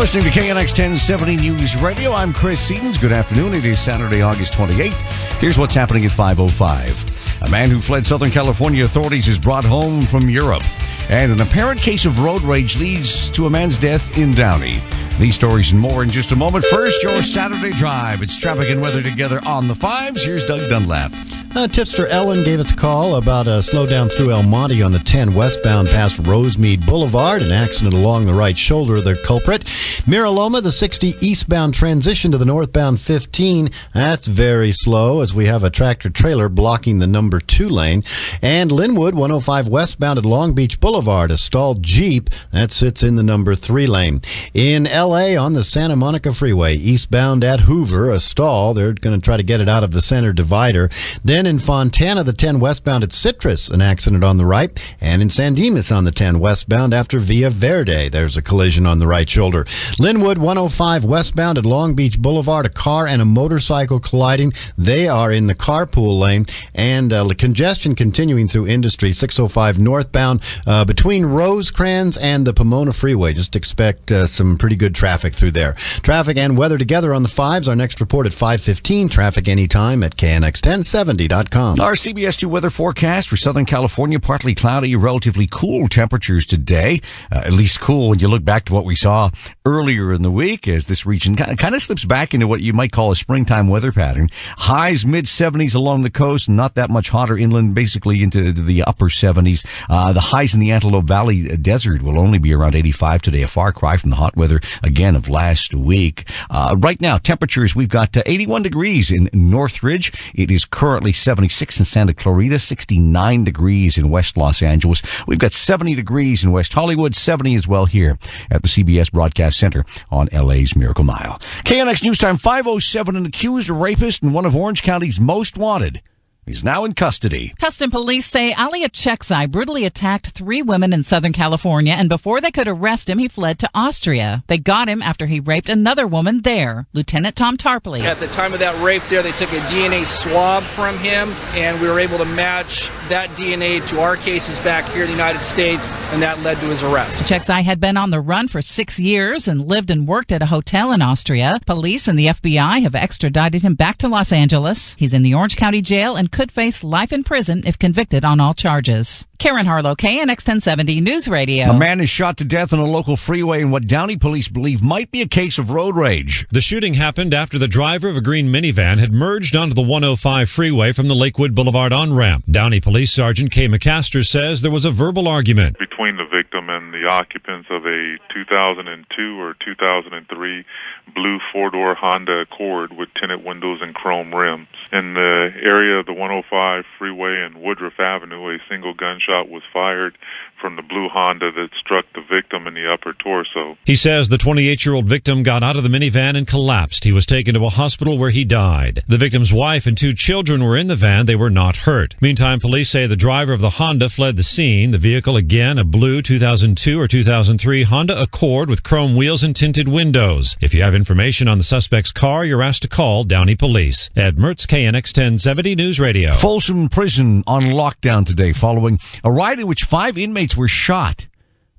listening to KNX 1070 News Radio. I'm Chris Seatons. Good afternoon. It is Saturday, August 28th. Here's what's happening at 5:05. A man who fled Southern California authorities is brought home from Europe. And an apparent case of road rage leads to a man's death in Downey. These stories and more in just a moment. First, your Saturday drive. It's traffic and weather together on the fives. Here's Doug Dunlap. Tipster Ellen gave us a call about a slowdown through El Monte on the 10 westbound past Rosemead Boulevard. An accident along the right shoulder of the culprit. Miraloma, the 60 eastbound transition to the northbound 15. That's very slow as we have a tractor-trailer blocking the number 2 lane. And Linwood, 105 westbound at Long Beach Boulevard. A stalled Jeep that sits in the number 3 lane. In L.A. on the Santa Monica Freeway, eastbound at Hoover, a stall. They're going to try to get it out of the center divider. Then in Fontana, the 10 westbound at Citrus, an accident on the right. And in San Dimas on the 10 westbound after Villa Verde, there's a collision on the right shoulder. Linwood, 105 westbound at Long Beach Boulevard, a car and a motorcycle colliding. They are in the carpool lane. And congestion continuing through Industry, 605 northbound between Rosecrans and the Pomona Freeway. Just expect some pretty good traffic through there. Traffic and weather together on the fives. Our next report at 5:15. Traffic anytime at KNX1070.com. Our CBS 2 weather forecast for Southern California, partly cloudy, relatively cool temperatures today. At least cool when you look back to what we saw earlier in the week as this region kind of slips back into what you might call a springtime weather pattern. Highs mid-70s along the coast, not that much hotter inland, basically into the upper 70s. The highs in the Antelope Valley Desert will only be around 85 today, a far cry from the hot weather again of last week. Right now, temperatures, we've got 81 degrees in Northridge. It is currently 76 in Santa Clarita, 69 degrees in West Los Angeles. We've got 70 degrees in West Hollywood, 70 as well here at the CBS Broadcast Center on LA's Miracle Mile. KNX News Time 5:07. An accused rapist in one of Orange County's most wanted. He's now in custody. Tustin police say Ali Achekzai brutally attacked 3 women in Southern California, and before they could arrest him, he fled to Austria. They got him after he raped another woman there. Lieutenant Tom Tarpley. At the time of that rape there, they took a DNA swab from him, and we were able to match that DNA to our cases back here in the United States, and that led to his arrest. Achekzai had been on the run for 6 years and lived and worked at a hotel in Austria. Police and the FBI have extradited him back to Los Angeles. He's in the Orange County Jail and could face life in prison if convicted on all charges. Karen Harlow, KNX 1070 News Radio. A man is shot to death on a local freeway in what Downey police believe might be a case of road rage. The shooting happened after the driver of a green minivan had merged onto the 105 freeway from the Lakewood Boulevard on-ramp. Downey Police Sergeant Kay McCaster says there was a verbal argument between the victim and the occupants of a 2002 or 2003 blue 4-door Honda Accord with tinted windows and chrome rims. In the area of the 105 freeway and Woodruff Avenue, a single gunshot was fired from the blue Honda that struck the victim in the upper torso. He says the 28-year-old victim got out of the minivan and collapsed. He was taken to a hospital where he died. The victim's wife and 2 children were in the van. They were not hurt. Meantime, police say the driver of the Honda fled the scene. The vehicle, again, a blue 2002 or 2003 Honda Accord with chrome wheels and tinted windows. If you have information on the suspect's car, you're asked to call Downey Police. Ed Mertz, KNX 1070 News Radio. Folsom Prison on lockdown today following a riot in which 5 inmates were shot.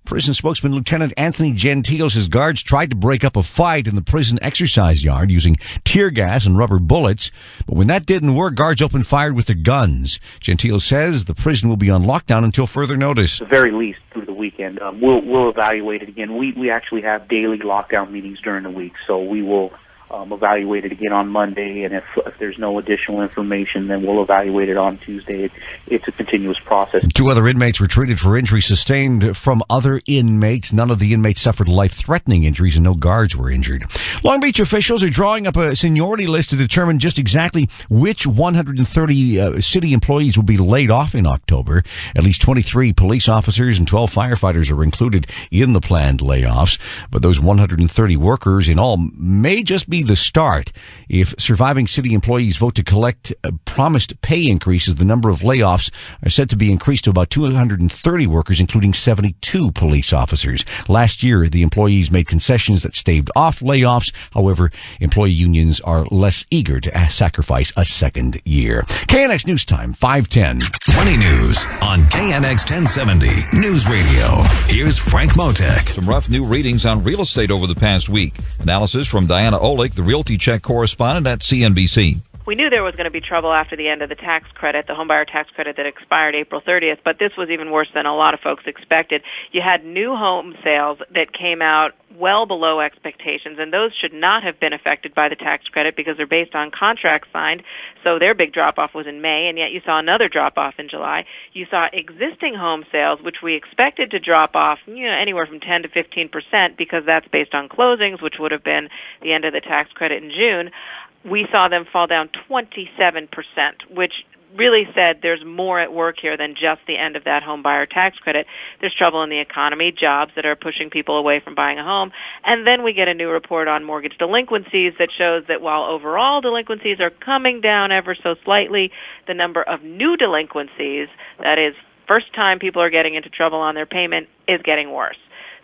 Prison spokesman Lieutenant Anthony Gentile says guards tried to break up a fight in the prison exercise yard using tear gas and rubber bullets, but when that didn't work, guards opened fire with their guns. Gentile says the prison will be on lockdown until further notice. At the very least through the weekend. We'll evaluate it again. We actually have daily lockdown meetings during the week, so we will evaluate it again on Monday, and if there's no additional information, then we'll evaluate it on Tuesday. It's a continuous process. 2 other inmates were treated for injuries sustained from other inmates. None of the inmates suffered life-threatening injuries, and no guards were injured. Long Beach officials are drawing up a seniority list to determine just exactly which 130 city employees will be laid off in October. At least 23 police officers and 12 firefighters are included in the planned layoffs, but those 130 workers in all may just be be the start. If surviving city employees vote to collect promised pay increases, the number of layoffs are said to be increased to about 230 workers, including 72 police officers. Last year, the employees made concessions that staved off layoffs. However, employee unions are less eager to sacrifice a second year. KNX News Time, 5:10. 20 News on KNX 1070 News Radio. Here's Frank Motek. Some rough new readings on real estate over the past week. Analysis from Diana Olick, the Realty Check correspondent at CNBC. We knew there was going to be trouble after the end of the tax credit, the homebuyer tax credit that expired April 30th, but this was even worse than a lot of folks expected. You had new home sales that came out well below expectations, and those should not have been affected by the tax credit because they're based on contracts signed, so their big drop-off was in May, and yet you saw another drop-off in July. You saw existing home sales, which we expected to drop off anywhere from 10 to 15% because that's based on closings, which would have been the end of the tax credit in June. We saw them fall down 27%, which really said there's more at work here than just the end of that home buyer tax credit. There's trouble in the economy, jobs that are pushing people away from buying a home, and then we get a new report on mortgage delinquencies that shows that while overall delinquencies are coming down ever so slightly, the number of new delinquencies, that is, first time people are getting into trouble on their payment, is getting worse.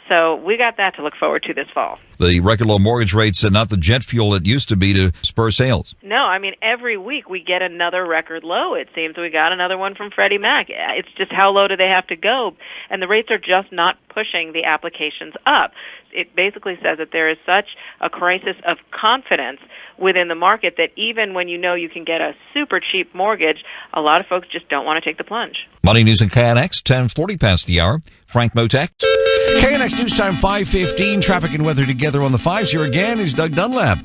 So we got that to look forward to this fall. The record low mortgage rates are not the jet fuel it used to be to spur sales. No, I mean, every week we get another record low. It seems we got another one from Freddie Mac. It's just how low do they have to go? And the rates are just not pushing the applications up. It basically says that there is such a crisis of confidence within the market that even when you know you can get a super cheap mortgage, a lot of folks just don't want to take the plunge. Money News and KNX, 10:40 past the hour. Frank Motek. KNX News Time, 5:15. Traffic and weather together on the fives. Here again is Doug Dunlap.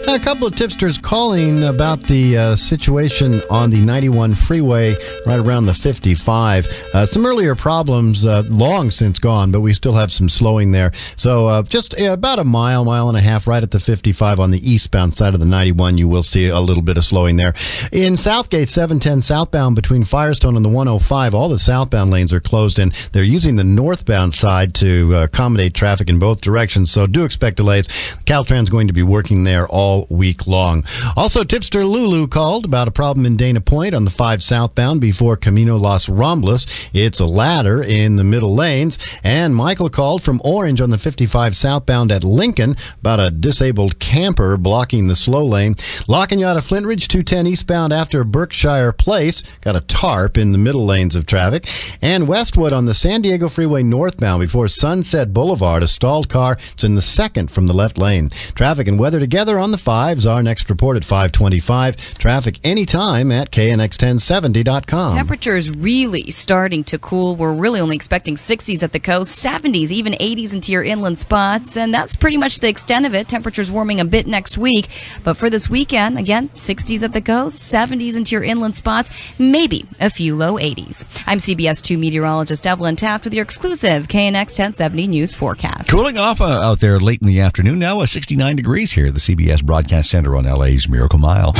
A couple of tipsters calling about the situation on the 91 freeway right around the 55. Some earlier problems long since gone, but we still have some slowing there. So just about a mile and a half right at the 55 on the eastbound side of the 91. You will see a little bit of slowing there. In Southgate, 710 southbound between Firestone and the 105, all the southbound lanes are closed, and they're using the northbound side to accommodate traffic in both directions. So do expect delays. Caltrans going to be working there all week long. Also, tipster Lulu called about a problem in Dana Point on the 5 southbound before Camino Las Ramblas. It's a ladder in the middle lanes. And Michael called from Orange on the 55 southbound at Lincoln about a disabled camper blocking the slow lane. Locking you out of Flint Ridge, 210 eastbound after Berkshire Place. Got a tarp in the middle lanes of traffic. And Westwood on the San Diego Freeway northbound before Sunset Boulevard. A stalled car. It's in the second from the left lane. Traffic and weather together on the 5s. Our next report at 5:25. Traffic anytime at KNX1070.com. Temperatures really starting to cool. We're really only expecting 60s at the coast, 70s, even 80s into your inland spots, and that's pretty much the extent of it. Temperatures warming a bit next week, but for this weekend, again, 60s at the coast, 70s into your inland spots, maybe a few low 80s. I'm CBS 2 meteorologist Evelyn Taft with your exclusive KNX 1070 news forecast. Cooling off out there late in the afternoon. Now 69 degrees here, the CBS Broadcast Center on LA's Miracle Mile.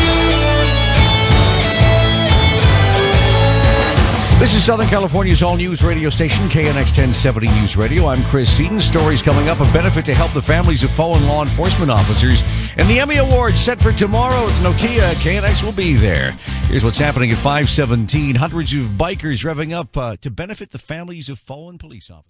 This is Southern California's all-news radio station, KNX 1070 News Radio. I'm Chris Seaton. Stories coming up, a benefit to help the families of fallen law enforcement officers. And the Emmy Awards set for tomorrow at Nokia. KNX will be there. Here's what's happening at 5:17. Hundreds of bikers revving up to benefit the families of fallen police officers.